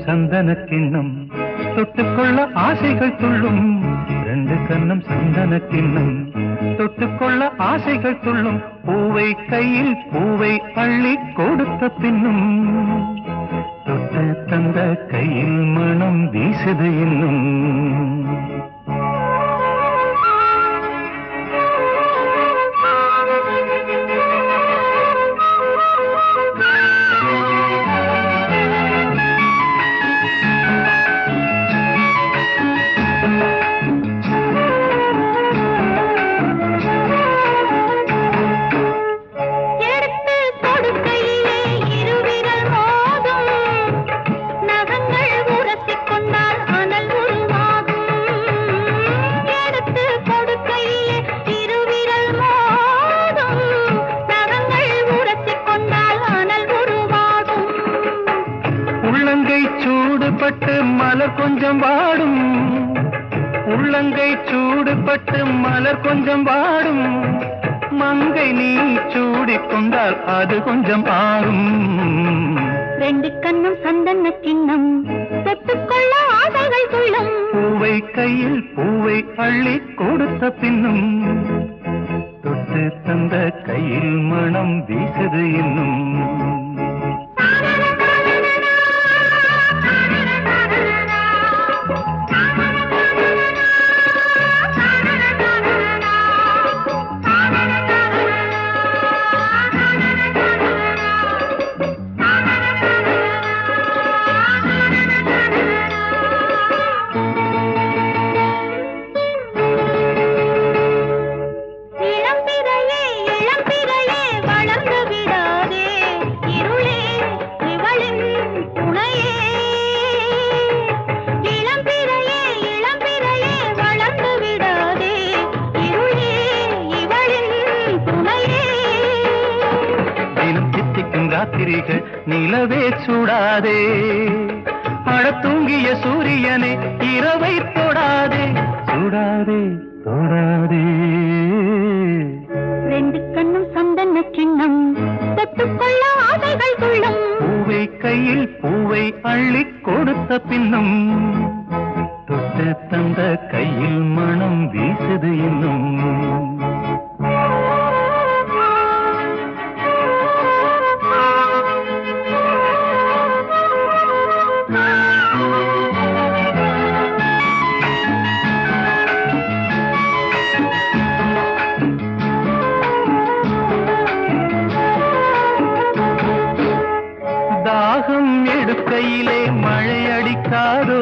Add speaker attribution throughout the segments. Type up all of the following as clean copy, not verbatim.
Speaker 1: சந்தன கிண்ணம் தொட்டுக்கொள்ள ஆசைகள் துள்ளும். ரெண்டு கண்ணம் சந்தன கிண்ணம் தொட்டுக்கொள்ள ஆசைகள் துள்ளும். பூவை கையில் பூவை அள்ளி கொடுத்த பின்னும் தொட்டு தந்த கையில் மனம் வீசுது இன்னும். மலர் கொஞ்சம் வாடும், உள்ளங்கை சூடுபட்டு மலர் கொஞ்சம் வாடும். மங்கை நீ சூடிக்கொண்டால் அது கொஞ்சம் ஆறும்.
Speaker 2: ரெண்டு கண்ணும் சந்தன கிண்ணம் தொட்டுக்கொள்ள ஆசைகள் துள்ளும்.
Speaker 1: பூவை கையில் பூவை அள்ளி கொடுத்த பின்னும் தொட்டு தந்த கையில் மனம் வீசுது இன்னும். நிலவே சூடாதே, அட தூங்கிய சூரியனே இரவை தொடாதே, சூடாதே தொடாதே.
Speaker 2: ரெண்டு கண்ணும் சந்தன கிண்ணம் தொட்டுக்கொள்ள ஆசைகள் துள்ளும்.
Speaker 1: பூவை கையில் பூவை அள்ளி கொடுத்த பின்னும் தொட்டு தந்த கையில் மனம் வீசுது இன்னும். தாகம் எடுக்கையிலே மழை அடிக்காதோ,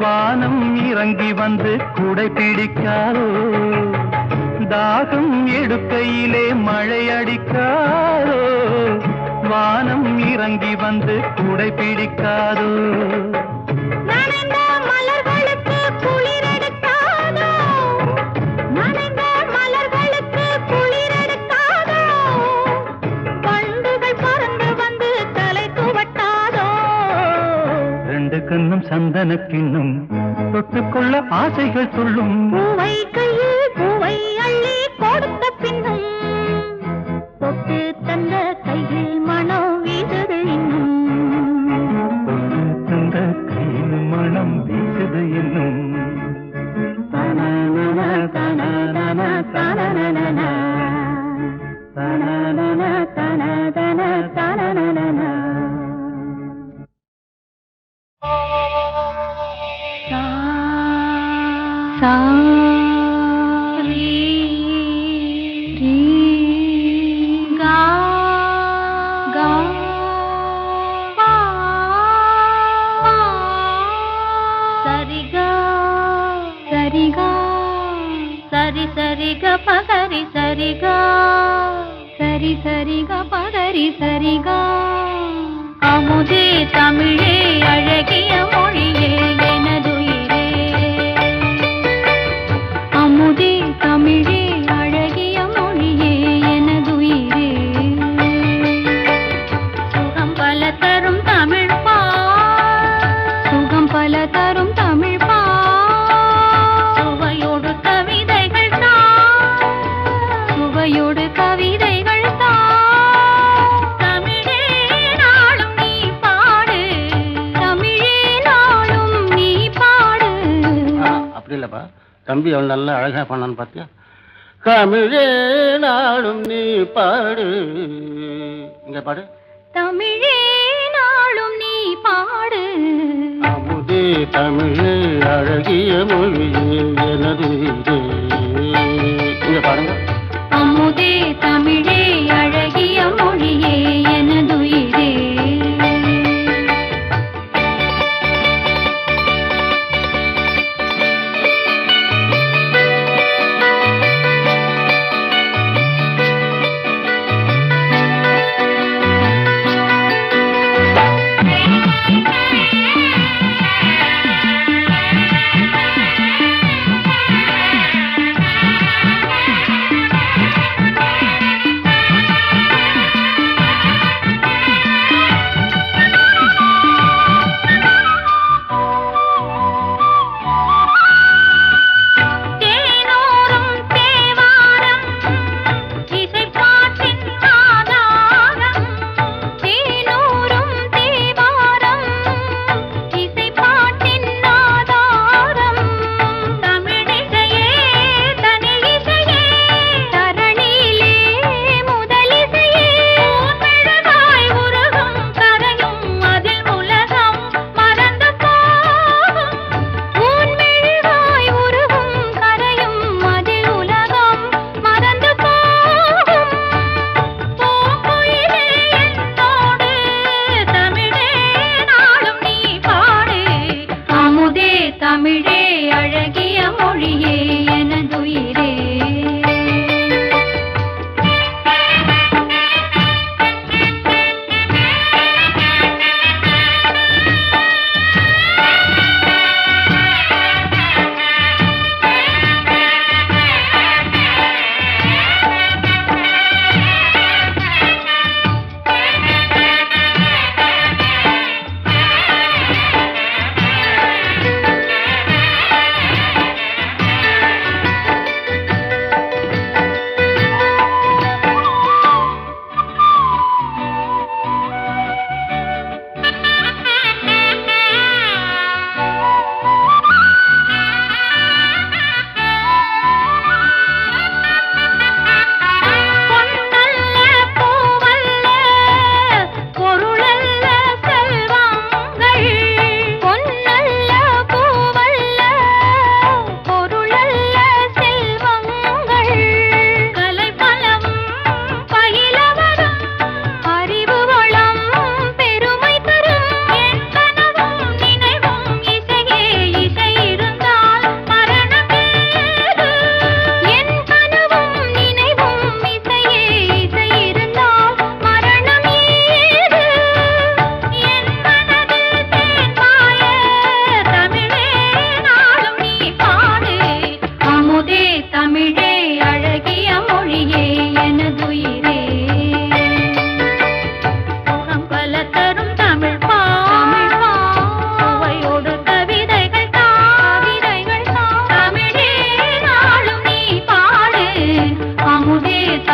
Speaker 1: வானம் இறங்கி வந்து குடை பிடிக்காதோ. தாகம் எடுக்கையிலே மழை அடிக்காதோ, வானம் இறங்கி வந்து குடை பிடிக்காதோ. கண்ணும் சந்தன கிண்ணம் தொட்டுக்கொள்ள ஆசைகள் துள்ளும்.
Speaker 2: பூவை கையில் பூவை அள்ளி கொடுத்த பின்னும் தொட்டு தந்த கையில் மனம் வீசுது இன்னும்.
Speaker 1: தொட்டு தந்த கையில் மனம் வீசுது இன்னும். தனனன தனனன தனனன தனனன தனனன தனனன.
Speaker 2: சா ரீ ரீ கா கா பா சரிகா சரிகா சரி சரிக பகரி சரிகா சரி சரிக பகரி சரிகா. அமுதே தமிழே அழகிய மொழியே எனதுயிரே, அமுதே தமிழே அழகிய மொழியே எனதுயிரே. சுகம் பல தரும் தமிழ் பா, சுகம் பல தரும் தமிழ் பா. சுவையோடு கவிதைகள் தா, சுவையோடு கவிதைகள் தா. தமிழே நாளும் நீ பாடு,
Speaker 3: தம்பி அவன் நல்லா அழகா பண்ணான்னு பார்த்தியா? தமிழே நாளும் நீ பாடு. இங்க பாடு.
Speaker 2: தமிழே நாளும் நீ பாடு.
Speaker 3: அமுதே தமிழே அழகிய மொழியே எனது இதே. இங்க பாருங்க.
Speaker 2: அமுதே தமிழே அழகிய மொழியே எனதுயிரே.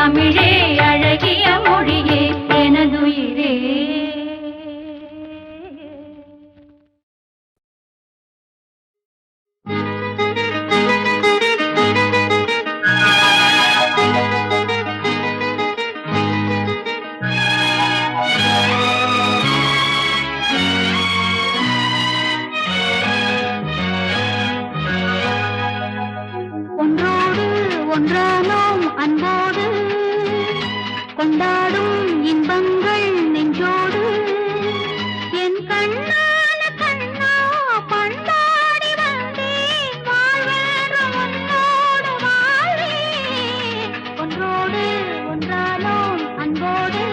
Speaker 2: தமிழே அழகிய மொழியே எனதுயிரே. ஒன்றானோம் அன்போடு கொண்டாடும் இன்பங்கள் நெஞ்சோடு என் கண்ணான கண்ணா பண்பாடி வந்தேன் வாழ்வேறு உன்னோடு வாழ்வேன் ஒன்றோடு ஒன்றானோம் அன்போடு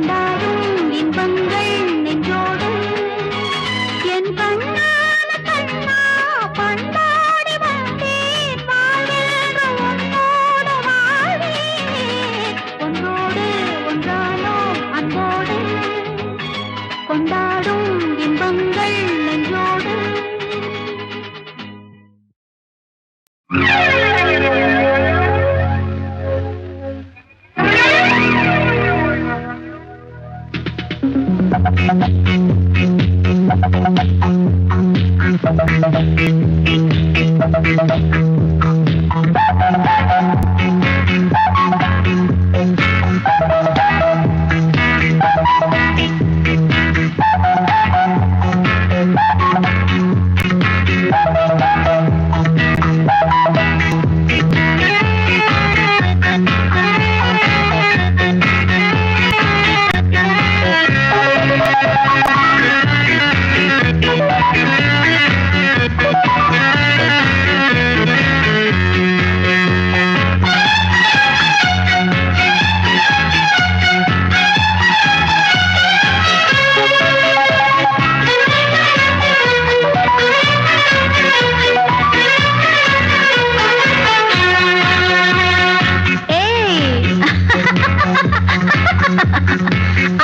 Speaker 2: கொண்டாடும் இன்பங்கள் நெஞ்சோடு என் கண்ணான கண்ணா பண்டாடி வந்தேன் வாழ்வென்று உன்னோடு வாழ்வேன் ஒன்றோடு ஒன்றானோம் அன்போடு கொண்டாடும் இன்பங்கள் நெஞ்சோடு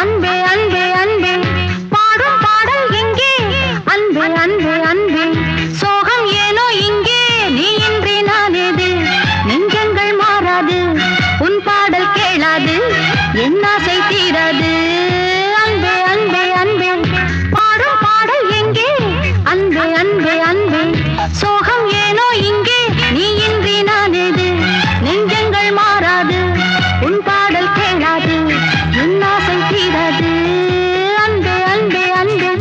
Speaker 2: அன்பே அன்பே அன்பே பாடும் பாடல் எங்கே அன்பே அன்பே அன்பே சோகம் ஏனோ இங்கே நீ இன்றி நான் எது நெஞ்சங்கள் மாறாது உன் பாடல் கேளாது என் ஆசை தீராது அன்பே அன்பே அன்பே பாடும் பாடல் எங்கே அன்பே அன்பே அன்பே சோகம் ஏனோ இங்கே நீ இன்றி நான் எது நெஞ்சங்கள் மாறாது உன் பாடல் கேளாது என் ஆசை தீராது அன்பே அன்பே அன்பே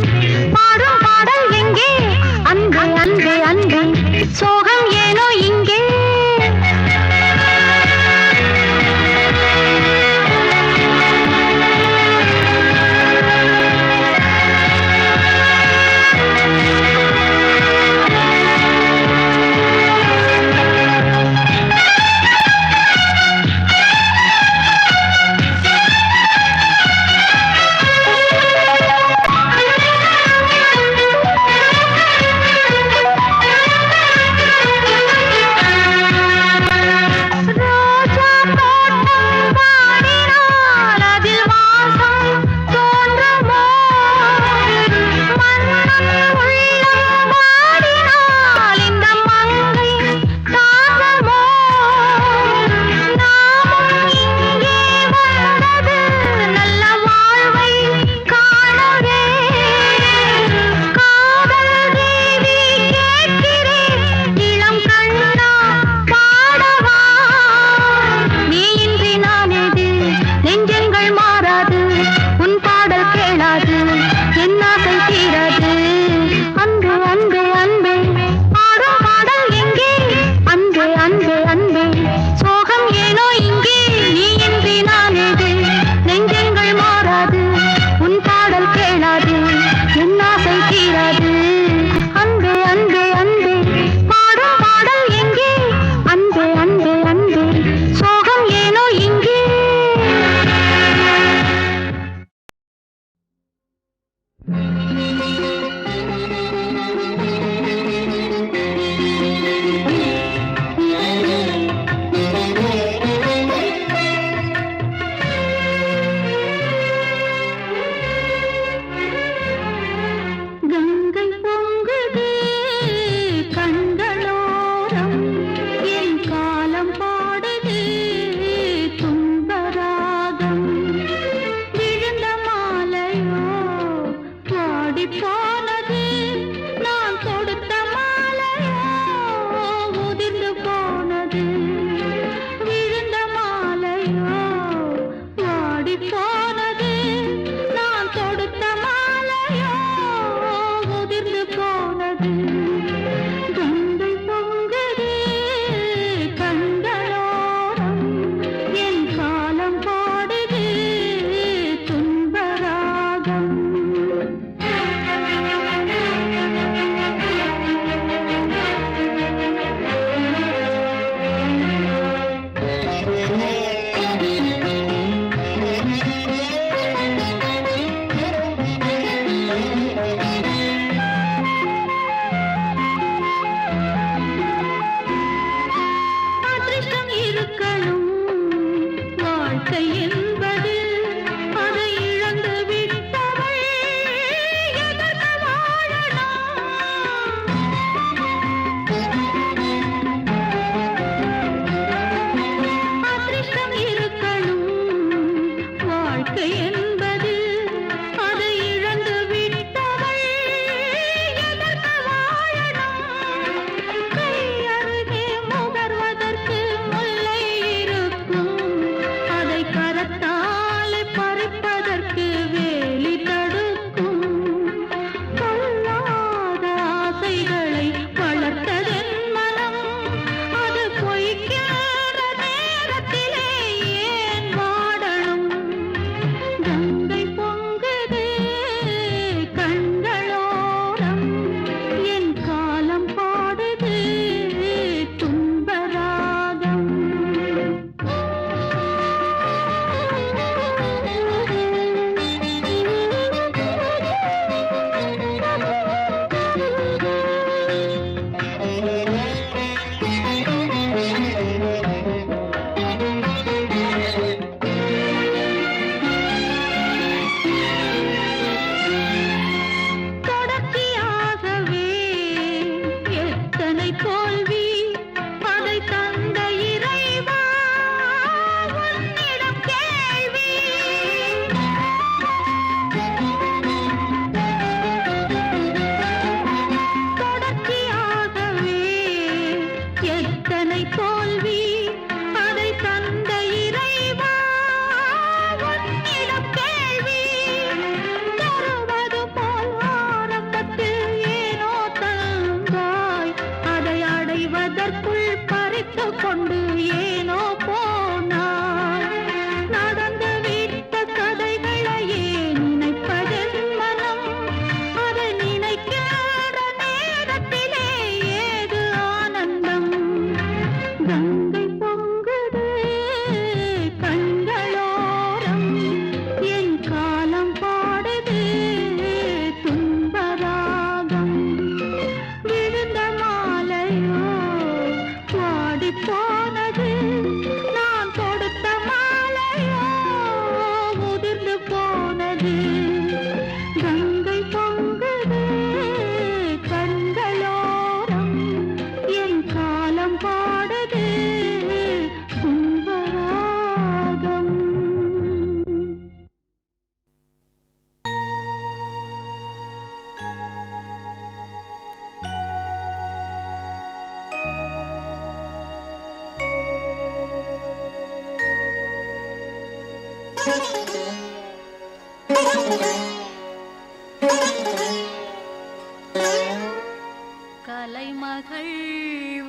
Speaker 2: பாடும் பாடல் எங்கே அன்பே அன்பே அன்பே சோகம் ஏனோ இங்கே போன கலைமகள்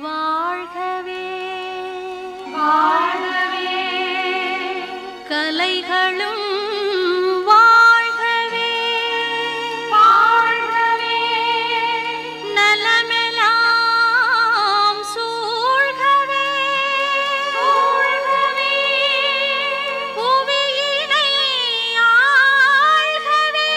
Speaker 2: வாழ்கவே வாழ்கவே கலைகளும் வாழ்கவே வாழ்கவே நலமெல்லாம் சூழ்கவே சூழ்கவே புவியினை ஆள்கவே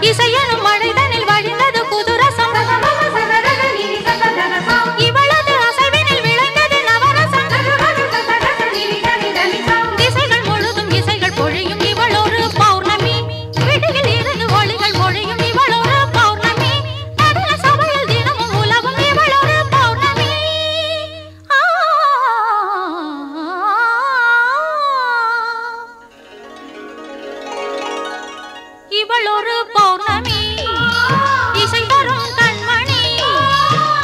Speaker 2: இசையனும் மழைதனில் வழிந்தது புதுரசம். இவளது அசைவினில் விளைந்தது நவரசம். திசைகள் முழுதும் இசைகள் பொழியும் இவளொரு பௌர்ணமி. விடியில் இருந்து ஒளிகள் பொழியும் இவளொரு பௌர்ணமி. நடன சபையில் தினமும் உலவும் இவளொரு பௌர்ணமி. இவளொரு பௌர்ணமி. இசை தரும் கண்மணி,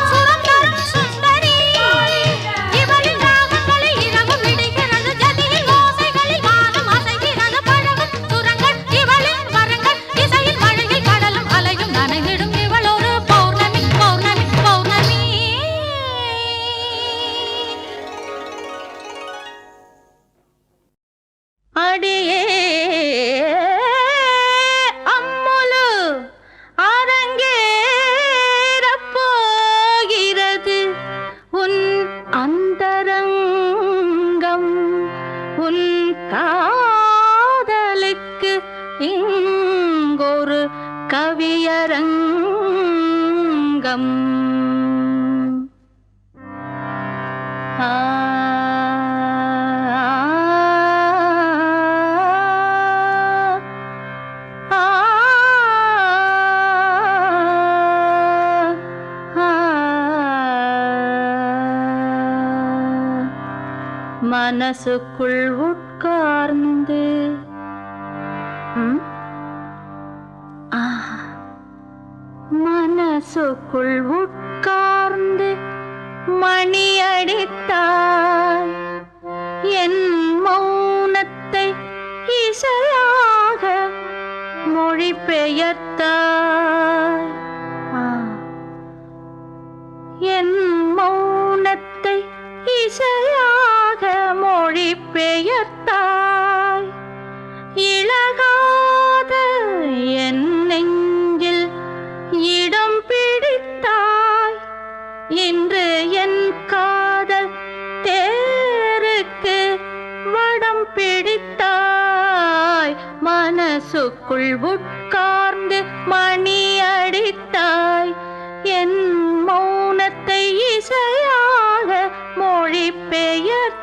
Speaker 2: சுரம் தரும் சுந்தரி. இவளின் ராகங்களில் இரவு விடுகிறது, ஜதியில் ஓசைகளில் வானம் அசைகிறது. பழகும் சுரங்கள் இவளின் வரங்கள், இசையில் மழையில் கடலும் அலையும் நனைந்திடும் இவளொரு பௌர்ணமி. பௌர்ணமி பௌர்ணமி. அடியே அம்முலு அரங்கேறப் போகிறது உன் அந்தரங்கம். உன் காதலுக்கு இங்கொரு கவியரங்கம். ஆ மனசுக்குள் உட்கார்ந்து மனசுக்குள் உட்கார்ந்து மணி அடித்தாய். என் மௌனத்தை இசையாக மொழிபெயர்த்தாய். என் மௌனத்தை இசையாக மொழிபெயர்த்தாய். இளகாத என் நெஞ்சில் இடம் பிடித்தாய். இன்று என் காதல் தேருக்கு வடம் பிடித்தாய். மனசுக்குள் உட்கார்ந்து மணி அடித்தாய். என் மௌனத்தை இசையாக மொழிபெயர்த்தாய்.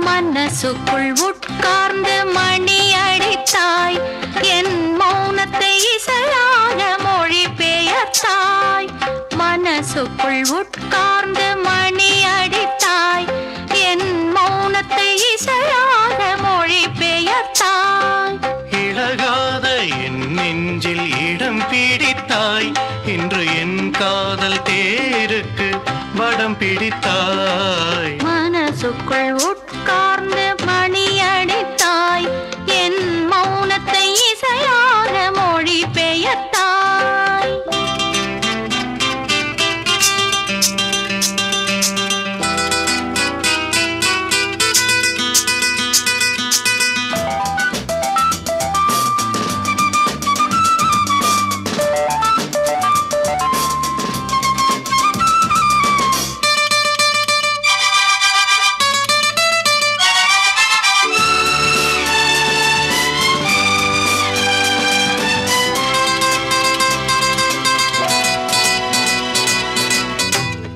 Speaker 2: மனசுக்குள் உட்கார்ந்து மணி அடித்தாய். என் மௌனத்தை இசையாக மொழிபெயர்த்தாய். மனசுக்குள் உட்கார்ந்து மணி அடித்தாய். என் மௌனத்தை இசையாக மொழிபெயர்த்தாய்.
Speaker 1: இளகாத என் நெஞ்சில் இடம் பிடித்தாய். இன்று என் காதல் தேருக்கு வடம் பிடித்தாய்.
Speaker 2: மனசுக்குள் உட்கார்ந்து மணி அடித்தாய். என் மௌனத்தை இசையாக மொழிபெயர்த்தாய்.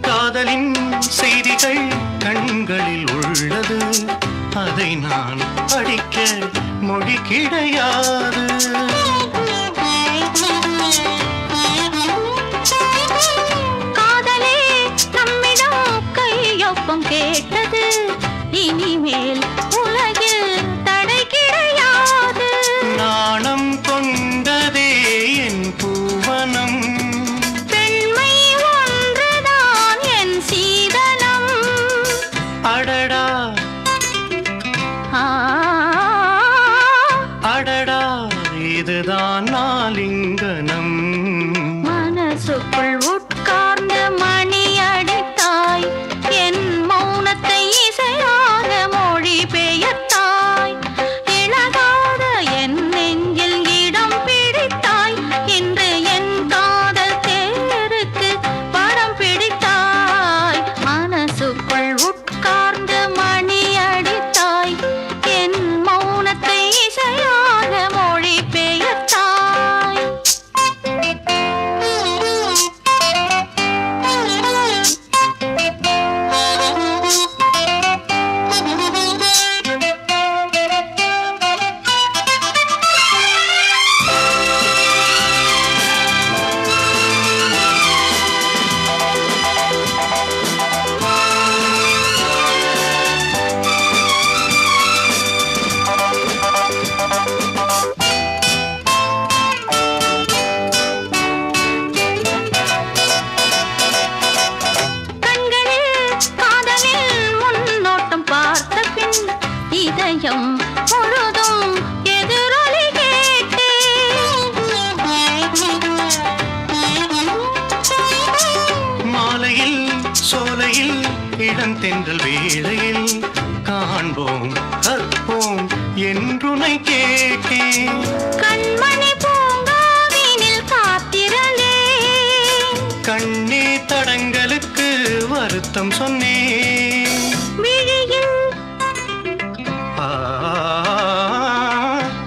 Speaker 1: காதலின் செய்திகள் கண்களில் உள்ளது. அதை நான் படிக்க மொழி கிடையாது.
Speaker 2: காதலே நம்மிடம் கையொப்பம் கேட்டது. இனிமேல் உலகில் தடை கிடையாது.
Speaker 1: நாணம் கொண்டதே என் பூவனம்.
Speaker 2: பெண்மை ஒன்றுதான் என் சீதனம்.
Speaker 1: அடடா
Speaker 2: ஆ
Speaker 1: அடடா இதுதான் நாலிங்கனம்.
Speaker 2: மனசுக்குள் உட்கார்ந்த மணி அடித்தாய், என் மௌனத்தை இசையாக மொழி பெயர்த்தாய். இழகாத என் நெஞ்சில் இடம் பிடித்தாய், இன்று என் காதல் தேருக்கு படம் பிடித்தாய். மனசுக்குள் உட்கார்ந்த மணி அடித்தாய், என் மௌனத்தை இசையாக மொழி பெயர்த்தாய். இதயம் பொழுதும் எதிரொலி கேட்டு
Speaker 1: மாலையில் சோலையில் இளந்தென்றல் வேளையில் காண்போம் கற்போம் என்றுனை கேட்டேன்.
Speaker 2: கண்மணி பூங்காவினில் காத்திரலே
Speaker 1: கண்ணே தடங்களுக்கு வருத்தம் சொன்னேன்.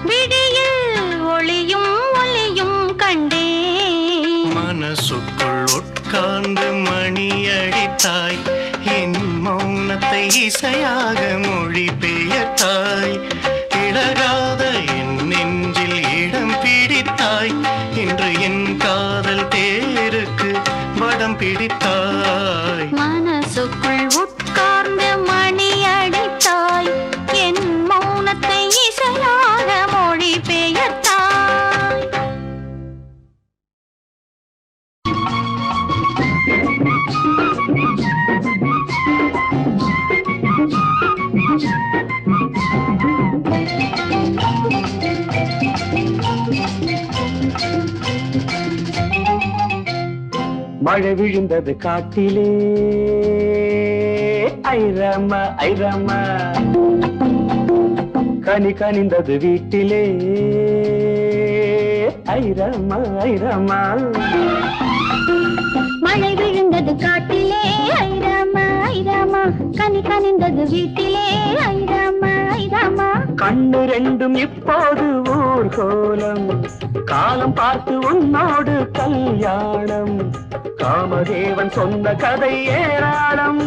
Speaker 2: விழியில் ஒளியும் ஒளியும் கண்டே.
Speaker 1: மனசுக்குள் உட்கார்ந்து மணி அடித்தாய், என் மௌனத்தை இசையாக மொழி பெயர்த்தாய். இழகாத என் நெஞ்சில் இடம் பிடித்தாய், இன்று என் காதல் தேருக்கு வடம் பிடித்தாய்.
Speaker 2: மனசுக்குள் உட்கார்ந்து மணி அடித்தாய், என் மௌனத்தை இசையாக மொழி பெயர்த்தாய்.
Speaker 1: மழை விழுந்தது காட்டிலே ஐரம்மா ஐரம்மா, கனி கனிந்தது வீட்டிலே ஐரம்மா ஐரம்மா.
Speaker 2: மழை விழுந்தது காட்டிலே ஐராமா ஐராமா, கனி கனிந்தது வீட்டிலே ஐராமா ஐராமா.
Speaker 1: கண்ணு ரெண்டும் இப்போது ஊர்கோலம், காலம் பார்த்து உன்னோடு கல்யாணம். காமதேவன் சொன்ன கதை ஏராளம்.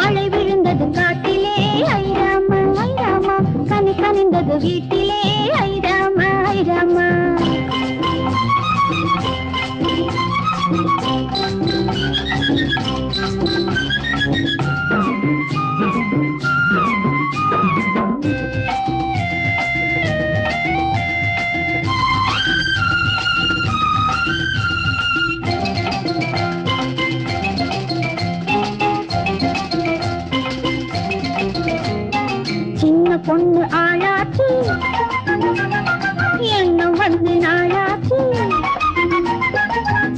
Speaker 2: மழை விழுந்தது காட்டிலே ஐராமா ஐராமா, கனி கனிந்தது வீட்டிலே ஐராமா ஐராமா. சின்ன பொண்ணு ஆளாச்சு, எண்ணம் வந்து நாளாச்சு.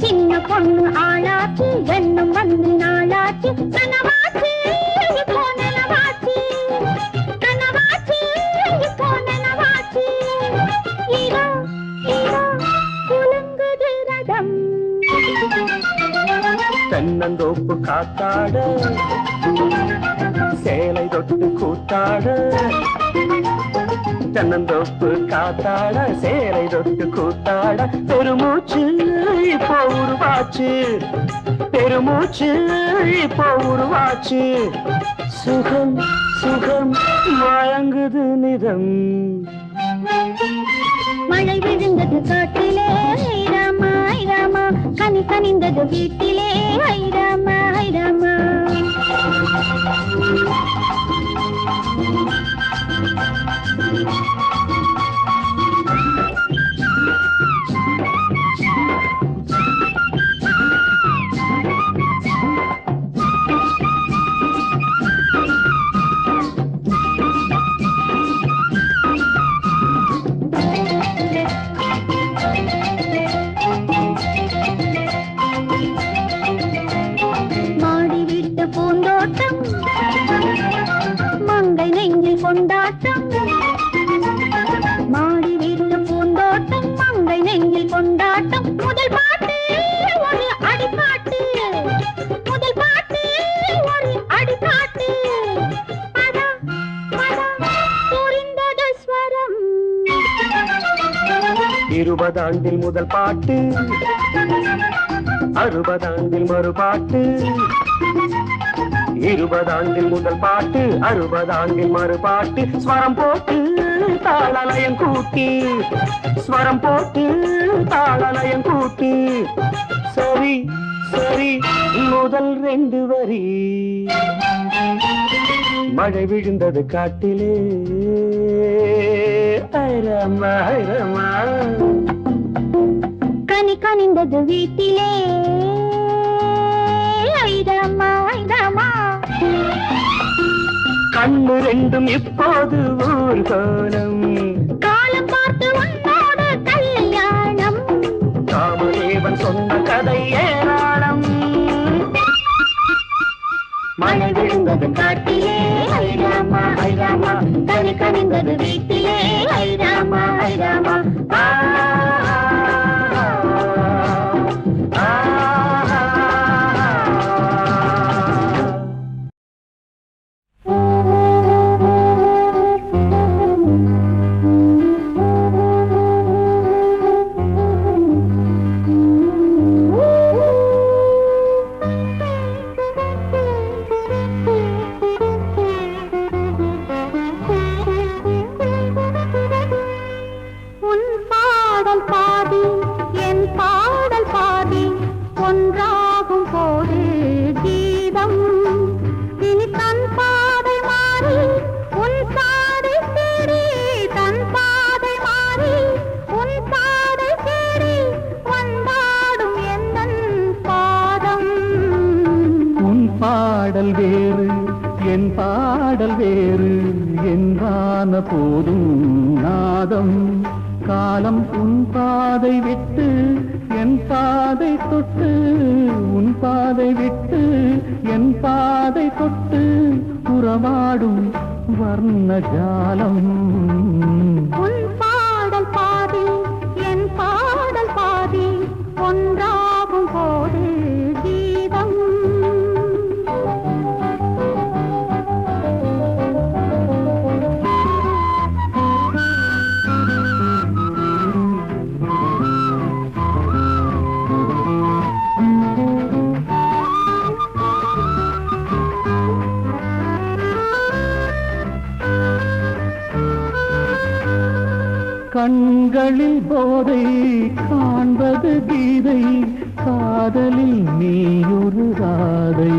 Speaker 2: சின்ன பொண்ணு ஆளாச்சு, எண்ணம் வந்து நாளாச்சு. கனவாச்சு இப்போ நிலவாச்சு, கனவாச்சு இப்போ நிலவாச்சு. இதோ இதோ குலுங்குது ரதம்.
Speaker 1: தென்னந்தோப்பு காத்தாட சேலை தொட்டு கூத்தாட, தென்னந்தோப்பு காத்தாட சேலை தொட்டு கூத்தாட. பெருமூச்சு இப்போ உருவாச்சு, பெருமூச்சு இப்போ உருவாச்சு. சுகம் சுகம் மயங்குது நிதம்.
Speaker 2: மழை விழுந்தது காட்டிலே ஐராமா ஐராமா, கனி கனிந்தது வீட்டிலே ஐராமா ஐராமா.
Speaker 4: 20 ஆண்டில் முதல் பாட்டு 60 ஆண்டில் மறுபாட்டு 20 ஆண்டில் முதல் பாட்டு 60 ஆண்டில் மறுபாட்டு ஸ்வரம் போட்டு தாளலயம் கூட்டி ஸ்வரம் போட்டு தாளலயம் கூட்டி சரி சரி முதல் 2 வரி மழை விழுந்தது காட்டிலே ஐரம்மா ஐரம்மா
Speaker 2: கனி கனிந்தது வீட்டிலே ஐரம்மா ஐரம்மா
Speaker 4: கண்ணு 2ம் இப்போது ஊர்கோலம்
Speaker 2: காலம் பார்த்து உன்னோடு கல்யாணம்
Speaker 4: காமதேவன் சொன்ன கதை ஏராளம்
Speaker 2: மழை விழுந்தது காட்டிலே ஐராமா ஐராமா கனி கனிந்தது வீட்டிலே ஐராமா ஐராமா
Speaker 1: பாடல் வேறு என் பாடல் வேறு என்றான போதும் நாதம் காலம் உன் பாதை விட்டு என் பாதை தொட்டு உன் பாதை விட்டு என் பாதை தொட்டு உறவாடும் வர்ண ஜாலம்
Speaker 2: உன் பாடல் பாதி என் பாடல் பாதி ஒன்றாகும் போது கீதம்
Speaker 1: கண்களில் போதை காண்பது கீதை காதலில் நீயொரு ராதை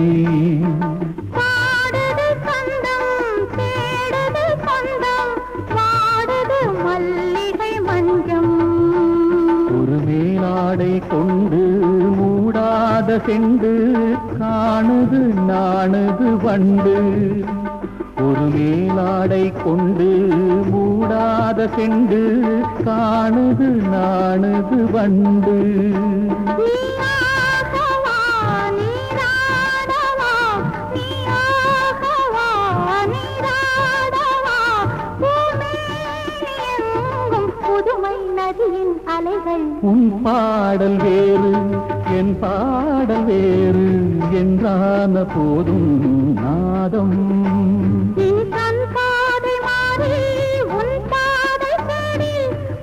Speaker 2: பாடுது சொந்தம் தேடுது சொந்தம் பாடுது மல்லிகை மஞ்சம்
Speaker 1: ஒரு மேலாடை கொண்டு மூடாத செண்டு காணுது நாணுது வண்டு ஒரு மேலாடை கொண்டு மூடாத செண்டு காணுது நாணுது வண்டு
Speaker 2: நீயாகவா நீராடவா நீயாகவா நீராடவா பூமேனியெங்கும் புதுமை நதியின் அலைகள்
Speaker 1: உன் பாடல் வேறு என் பாடல் வேறு என்றான போதும் நாதம்
Speaker 2: இனி தன் பாதை மாறி உன் பாதை தேடி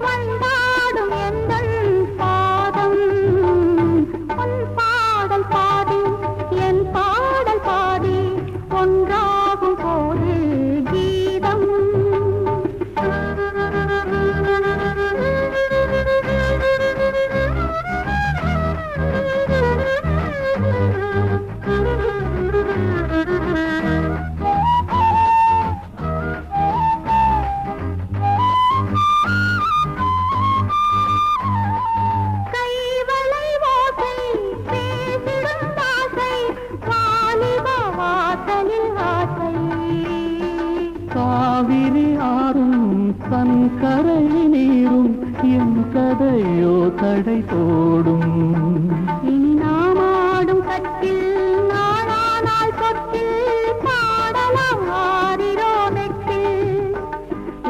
Speaker 2: வந்தாடும் எந்தன் பாதம் உன் பாடல் பாதி என் பாடல் பாதி ஒன்றாகும் போது கீதம் கைவளை ஓசை பேசிடும் ஆசை வாலிப வாசலில் ஆசை
Speaker 1: காவிரி ஆறும் தன் கரை நீரும் என் கதையோ தடை போடும்
Speaker 2: இனி நாம் ஆடும் கட்டில் நாளானால் தொட்டில் பாடலாம் ஆரிரோ மெட்டில்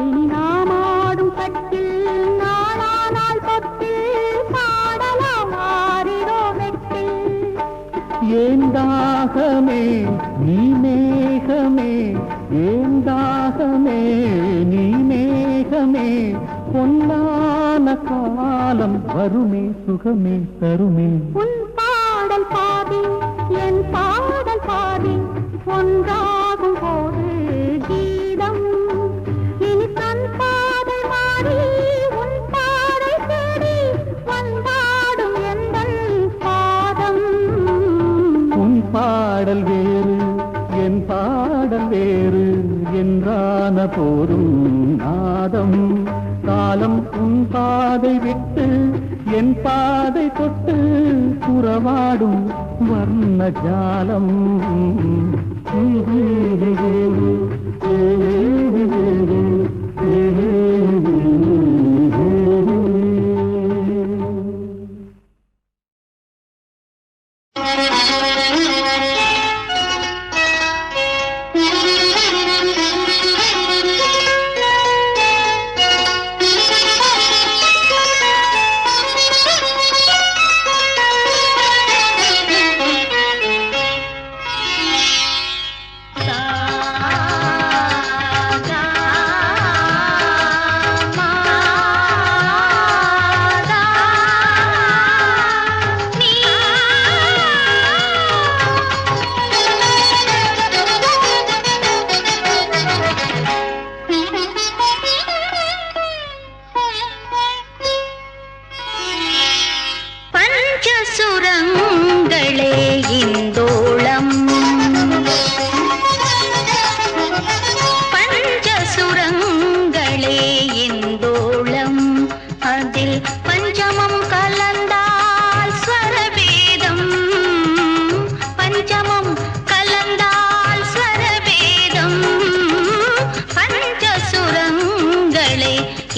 Speaker 2: இனி நாம் ஆடும் கட்டில் நாளானால் தொட்டில் பாடலாம் ஆரிரோ மெட்டில்
Speaker 1: ஏந்தாகமே நீ மேகமே ஏந்தாகமே நீ மேகமே பொன்னான போன காலம் வருமே சுகமே தருமே.
Speaker 2: உன் பாடல் பாதி என் பாடல் பாதி ஒன்றாகும் போது கீதம். இனி தன் பாதை மாறி உன் பாதை தேடி வந்தாடும் எந்தன் பாதம்.
Speaker 1: உன் பாடல் வேறு என் பாடல் வேறு என்றான போதும் நாதம். காலம் உன் பாதை விட்டு என் பாதை தொட்டு புறவாடும் வர்ண ஜாலம்.
Speaker 2: சுரங்களே இந்தோளம் பஞ்சசுரங்களே இந்தோளம். அதில் பஞ்சமம் கலந்தால் ஸ்வரபேதம். பஞ்சமம் கலந்தால் ஸ்வரபேதம். பஞ்சசுரங்களே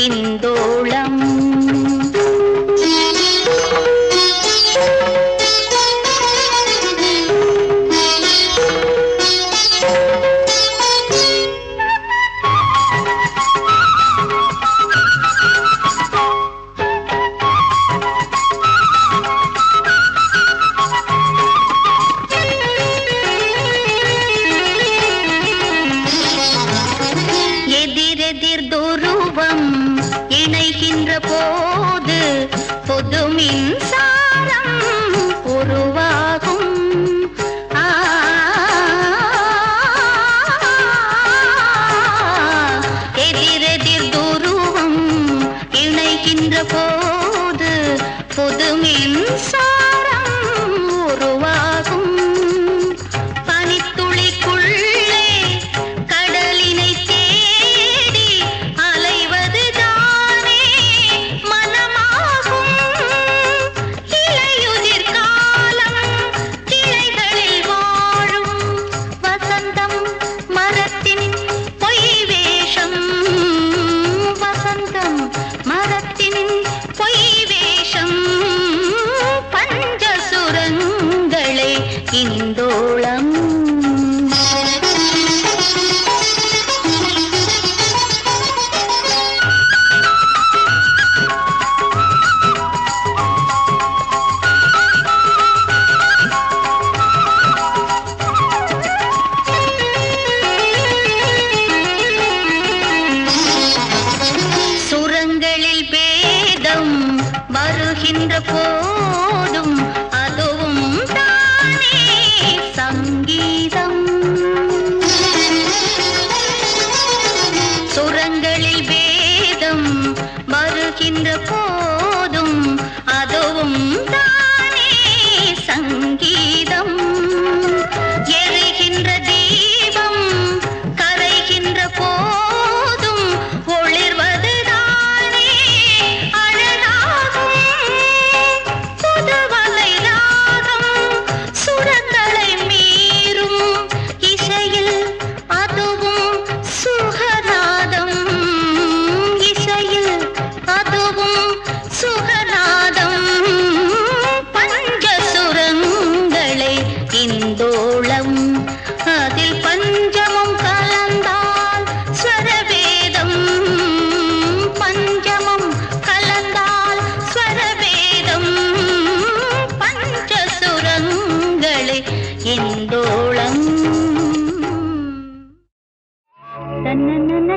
Speaker 2: இந்தோளம். எதிரெதிர் துருவம் இணைகின்ற போது பொது மின்சாரம் உருவாகும். எதிரெதிர் துருவம் இணைகின்ற போது பொது மின்சாரம் உருவாகும். பனித்துளிக்குள்ளே கடலினை தேடி அலைவதுதானே மனமாகும். இலையுதிர் காலம் கிளைகளில் வாழும் வசந்தம் மரத்தின் பொய் வேஷம். வசந்தம் மரத்தின் பொய் வேஷம். பஞ்சசுரங்களே இந்தோளம். சுரங்களில் பேதம் வருகின்ற போதும் அதுவும் தானே சங்கீதம். சுரங்களில் பேதம் வருகின்ற போதும் அதுவும் தானே சங்கீதம். எரிகின்ற தீபம் கரைகின்ற போதும் ஒளிர்வதுதானே அழகாகும். புதுவலை ராகம் சுரங்களை மீறும் இசையில் அதுவும் சுகநாதம். இசையில் அதுவும் சுகநாதம். பஞ்சசுரங்களே இந்தோளம். அதில் பஞ்சமம் கலந்தால் ஸ்வரவேதம். பஞ்சமம் கலந்தால் ஸ்வரவேதம். பஞ்சசுரங்களே இந்தோளம். தன்னனன